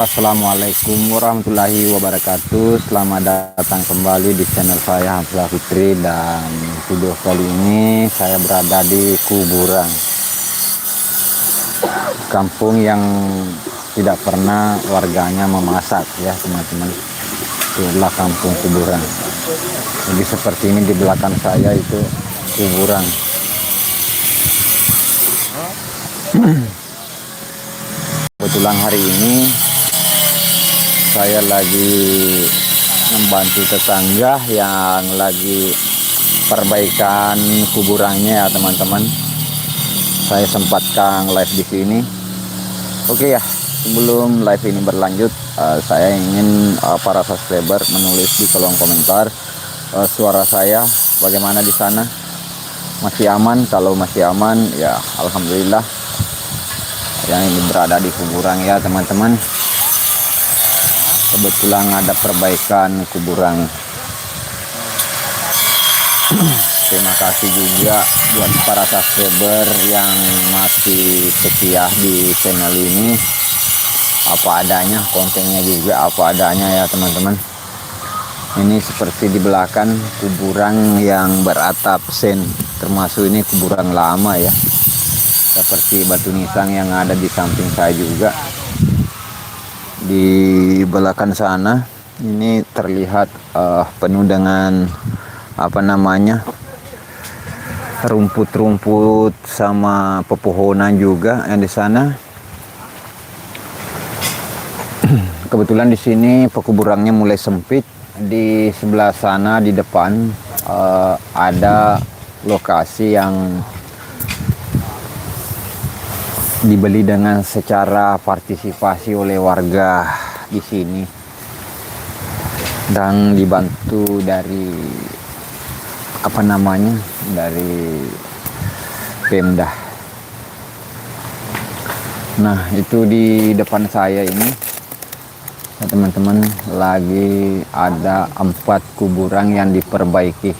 Assalamualaikum warahmatullahi wabarakatuh. Selamat datang kembali di channel saya Hamzah Fitri, dan video kali ini saya berada di kuburan, kampung yang tidak pernah warganya memasak ya teman-teman. Itulah kampung kuburan. Jadi seperti ini di belakang saya itu kuburan. Kebetulan hari ini saya lagi membantu tetangga yang lagi perbaikan kuburannya ya teman-teman. Saya sempatkan live di sini. Oke ya, sebelum live ini berlanjut, saya ingin para subscriber menulis di kolom komentar suara saya bagaimana di sana. Masih aman? Kalau masih aman ya alhamdulillah. Yang ini berada di kuburan ya teman-teman. Kebetulan ada perbaikan kuburan. Terima kasih juga buat para subscriber yang masih setia di channel ini. Apa adanya, kontennya juga apa adanya ya teman-teman. Ini seperti di belakang kuburan yang beratap sen, termasuk ini kuburan lama ya. Seperti batu nisan yang ada di samping saya juga. Di belakang sana ini terlihat penuh dengan rumput-rumput sama pepohonan juga yang di sana. Kebetulan di sini pekuburannya mulai sempit. Di sebelah sana di depan ada lokasi yang dibeli dengan secara partisipasi oleh warga di sini dan dibantu dari dari Pemda. Nah, itu di depan saya ini ya, teman-teman, lagi ada 4 kuburan yang diperbaiki.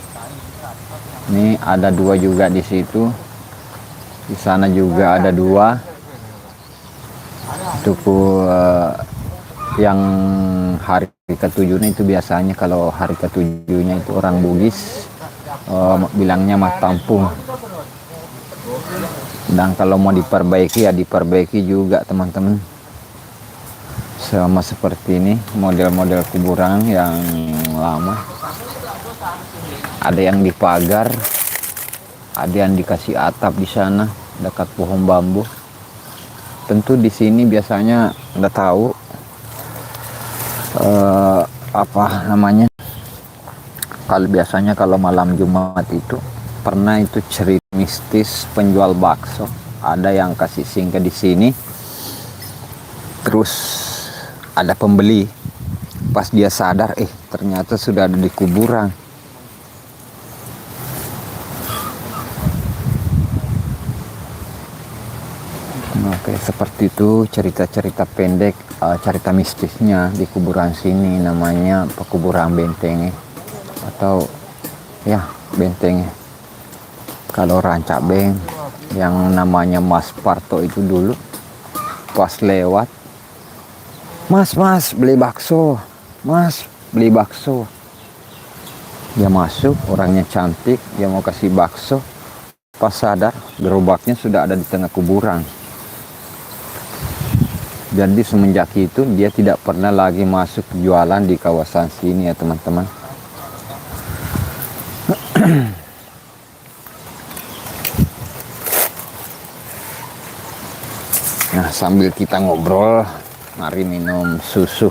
Ini ada 2 juga di situ. Di sana juga ada 2. Itu yang hari ke-7 itu biasanya kalau hari ke-7-nya itu orang Bugis bilangnya matampung. Dan kalau mau diperbaiki ya diperbaiki juga teman-teman. Sama seperti ini model-model kuburan yang lama. Ada yang dipagar, ada yang dikasih atap di sana dekat pohon bambu. Tentu di sini biasanya udah tahu kalau biasanya kalau malam Jumat itu pernah itu cerita mistis penjual bakso. Ada yang kasih singgah di sini, terus ada pembeli. Pas dia sadar, ternyata sudah ada di kuburan. Oke, seperti itu cerita-cerita pendek, cerita mistisnya di kuburan sini. Namanya pekuburan Bentenge atau ya Bentenge. Kalau Rancak Beng yang namanya Mas Parto itu dulu pas lewat, Mas beli bakso, Mas beli bakso. Dia masuk, orangnya cantik, dia mau kasih bakso. Pas sadar, gerobaknya sudah ada di tengah kuburan. Jadi semenjak itu dia tidak pernah lagi masuk jualan di kawasan sini ya teman-teman. Nah, sambil kita ngobrol, mari minum susu.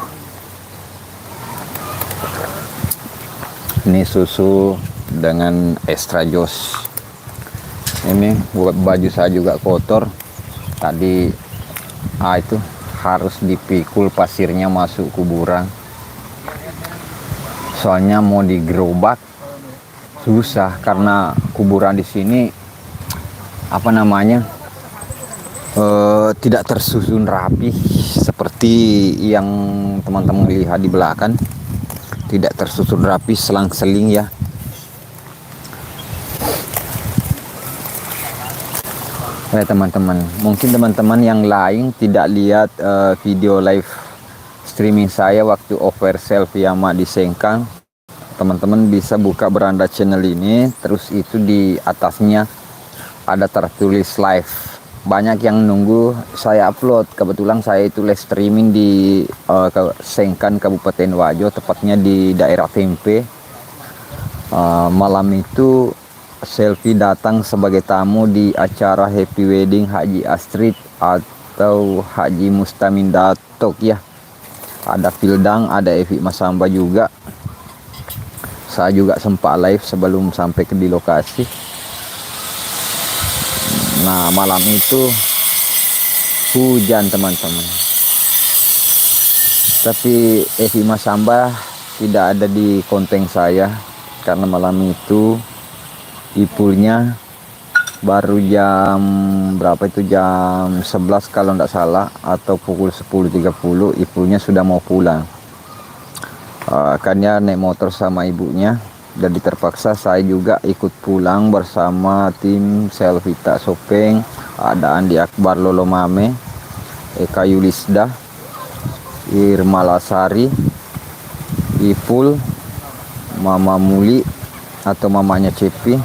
Ini susu dengan extra jos. Ini buat baju saya juga kotor. Tadi itu harus dipikul pasirnya masuk kuburan. Soalnya mau digerobak susah karena kuburan di sini tidak tersusun rapi seperti yang teman-teman lihat di belakang. Tidak tersusun rapi, selang-seling ya. Ya teman-teman, mungkin teman-teman yang lain tidak lihat video live streaming saya waktu over selfie sama di Sengkang. Teman-teman bisa buka beranda channel ini, terus itu di atasnya ada tertulis live. Banyak yang nunggu saya upload. Kebetulan saya itu live streaming di Sengkan Kabupaten Wajo, tepatnya di daerah Tempe. Malam itu selfie datang sebagai tamu di acara Happy Wedding Haji Astrid atau Haji Mustamin Datok ya. Ada Fildang, ada Evi Masamba juga. Saya juga sempat live sebelum sampai di lokasi. Nah, malam itu hujan teman-teman. Tapi Evi Masamba tidak ada di konten saya karena malam itu ipulnya baru jam berapa itu, jam 11 kalau tidak salah, atau pukul 10.30 ipulnya sudah mau pulang. Akhirnya naik motor sama ibunya, jadi terpaksa saya juga ikut pulang bersama tim Selvita Sopeng, ada Andi Akbar Lolomame, Eka Yulisda, Irma Lasari, Ipul, Mama Muli atau mamanya Cepi.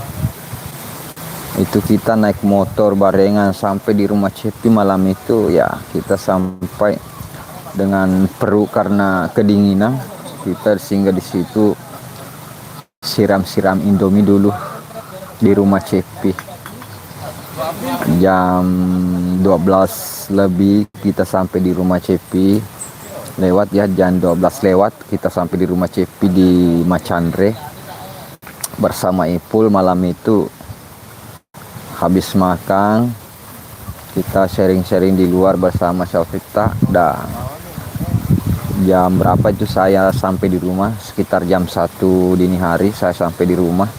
Itu kita naik motor barengan sampai di rumah Cepi malam itu ya. Kita sampai dengan perut karena kedinginan. Kita singgah di situ, siram-siram Indomie dulu di rumah Cepi. Jam 12 lebih kita sampai di rumah Cepi. Lewat ya, jam 12 lewat kita sampai di rumah Cepi di Macandre bersama Ipul. Malam itu habis makan kita sharing-sharing di luar bersama Selvita. Dan jam berapa itu saya sampai di rumah, sekitar jam 1 dini hari saya sampai di rumah.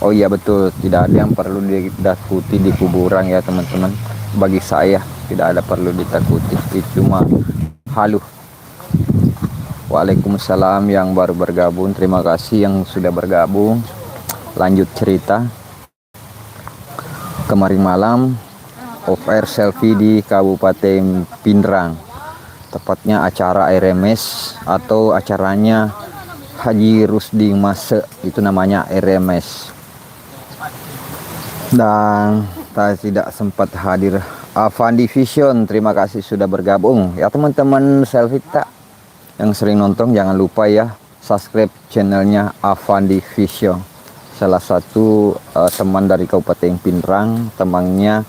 Oh iya betul, tidak ada yang perlu ditakuti di kuburan ya teman-teman. Bagi saya tidak ada perlu ditakuti, itu cuma halu. Waalaikumsalam yang baru bergabung, terima kasih yang sudah bergabung. Lanjut cerita. Kemarin malam off air selfie di Kabupaten Pindrang, tepatnya acara RMS atau acaranya Haji Rusdi Mase, itu namanya RMS. Dan saya tidak sempat hadir. Avandi Vision, terima kasih sudah bergabung ya teman-teman Selvita yang sering nonton. Jangan lupa ya subscribe channelnya Avandi Vision, salah satu teman dari Kabupaten Pindrang, temannya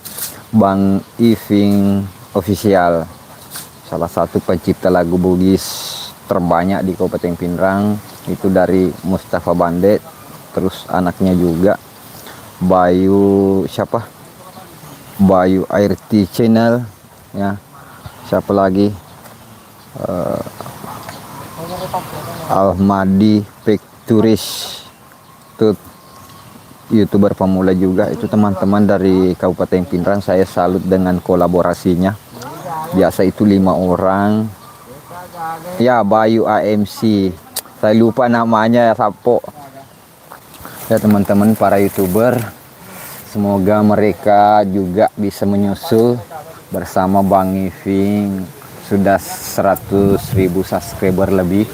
Bang Iving Official, salah satu pencipta lagu Bugis terbanyak di Kabupaten Pindrang, itu dari Mustafa Bandet. Terus anaknya juga Bayu, siapa, Bayu AirT Channel ya, siapa lagi, Almadi Pictures, itu YouTuber pemula juga. Itu teman-teman dari Kabupaten Pindrang, saya salut dengan kolaborasinya. Biasa itu 5 orang ya. Bayu AMC, saya lupa namanya ya, Sapo ya teman-teman. Para YouTuber, semoga mereka juga bisa menyusul bersama Bang Iving. Sudah 100.000 subscriber lebih.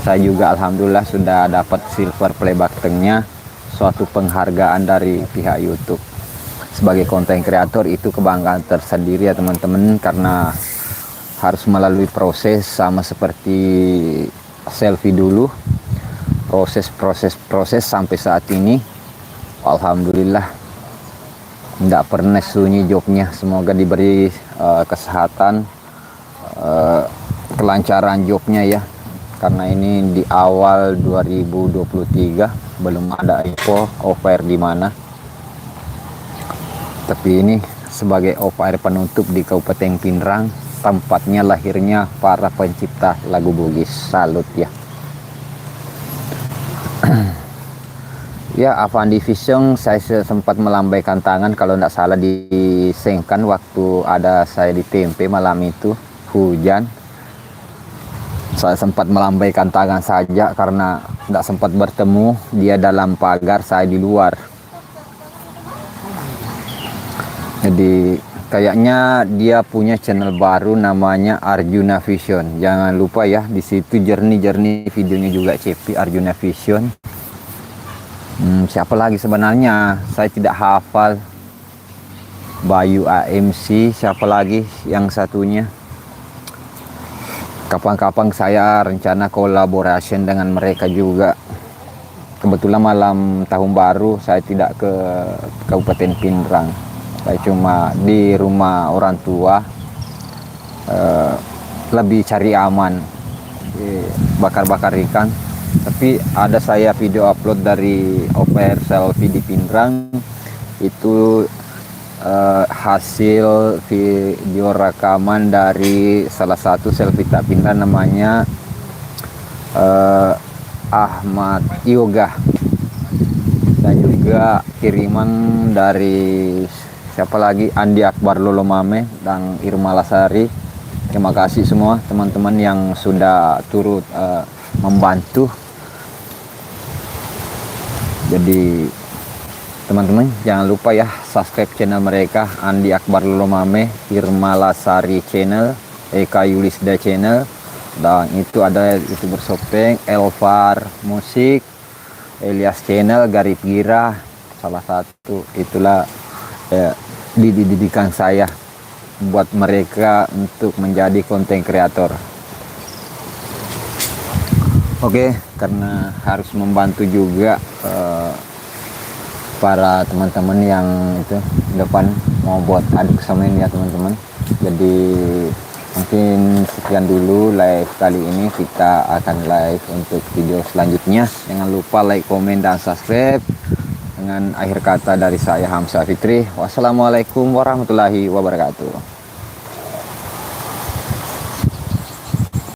Saya juga alhamdulillah sudah dapat silver play button-nya, suatu penghargaan dari pihak YouTube. Sebagai konten kreator itu kebanggaan tersendiri ya teman-teman, karena harus melalui proses sama seperti selfie dulu, proses sampai saat ini alhamdulillah tidak pernah sunyi jobnya. Semoga diberi kesehatan, kelancaran jobnya ya, karena ini di awal 2023 belum ada info off air di mana. Tapi ini sebagai off air penutup di Kabupaten Pindrang, tempatnya lahirnya para pencipta lagu Bugis. Salut ya. Ya, Avandi Vision, saya sempat melambaikan tangan kalau tidak salah di Sengkan waktu ada saya di Tempe malam itu hujan. Saya sempat melambaikan tangan saja karena tidak sempat bertemu, dia dalam pagar, saya di luar. Jadi kayaknya dia punya channel baru namanya Arjuna Vision. Jangan lupa ya, di situ jernih-jernih videonya juga CP Arjuna Vision. Siapa lagi sebenarnya? Saya tidak hafal. Bayu AMC, siapa lagi yang satunya? Kapan-kapan saya rencana collaboration dengan mereka juga. Kebetulan malam tahun baru saya tidak ke Kabupaten Pindrang. Saya cuma di rumah orang tua, lebih cari aman, bakar-bakar ikan. Tapi ada saya video upload dari OPR selfie di Pindrang, itu hasil video rekaman dari salah satu selfie tak Pindrang namanya Ahmad Yoga, dan juga kiriman dari siapa lagi, Andi Akbar Lolomame dan Irma Lasari. Terima kasih semua teman-teman yang sudah turut membantu. Jadi teman-teman jangan lupa ya subscribe channel mereka, Andi Akbar Lolomame, Irma Lasari channel, Eka Yulisda channel, dan itu ada YouTuber Sopeng, Elvar Musik, Elias channel, Garip Gira, salah satu. Itulah dididikan saya buat mereka untuk menjadi konten kreator. Oke, karena harus membantu juga para teman-teman yang itu depan mau buat aduk semen ya teman-teman. Jadi mungkin sekian dulu live kali ini. Kita akan live untuk video selanjutnya. Jangan lupa like, komen, dan subscribe. Dengan akhir kata dari saya Hamzah Fitri, wassalamualaikum warahmatullahi wabarakatuh.